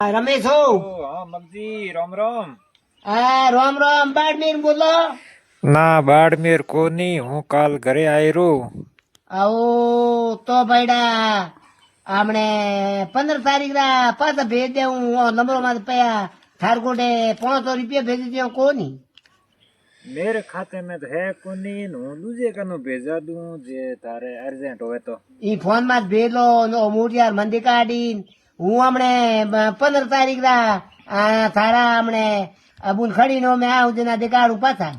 રમેશ હો. હા મગજી રામ રામ. હા રામ રામ બાડમેર બોલો. ના બાડમેર કોની, હું કાલ ઘરે આયરો. આવો તો ભાઈડા આપણે 15 તારીખ ના પાછા ભેજ દે હું નંબરો માં પયા થારકોટે 500 રૂપિયા ભેજી દઉં કોની. मेरे खाते में तो है कोनी, હું દૂજે કનું ભેજા દઉં જે તારે અર્જન્ટ હોય તો. ઈ ફોન માં જ ભેલો મોટિયાર મંદી કાઢી હું હમણે 15 તારીખ ના તારા હમણે અબુલ ખડી નો મેં આવું તેના દેખાડું પાછા.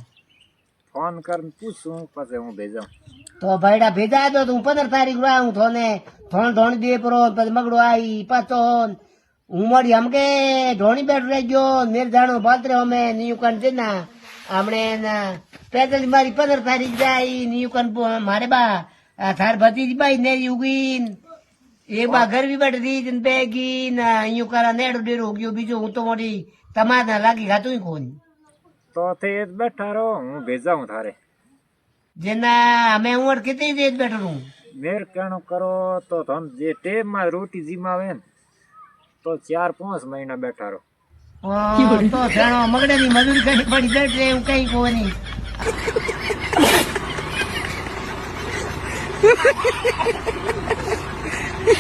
ફોન કરીને પૂછું પછી હું ભેજાઉં. તો ભાઈડા ભેજા દો તો હું 15 તારીખ આવું થોને ધોણ દે પરો પછી મગડો આવી પાછો હું મળી હમ કે ધોણી બેઠ રહી ગયો મેર જાણો પાત્રે અમે નિયુકન છે ને હમણે પેદલ મારી 15 તારીખ જાય નિયુકન મારે બા થાર ભતીજી બાઈ ને ઉગીન એક બા ગરવી બેઠી બેગી ને અહીંયા કરા નેડો ડેડો ગયો બીજો હું તો મોટી તમારે લાગી ખાતું કોણ તો તે જ બેઠા રહો, હું ભેજાઉં થારે. જેના અમે હું કેટલી દેજ બેઠો છું. મેર કેણું કરો તો તમે જે ટેમમાં રોટી જીમાવે ને તો 4-5 મહિના બેઠા રહો. તો જાણો મગડે ની મજૂરી કરી પડી જાય એવું કઈ કોની.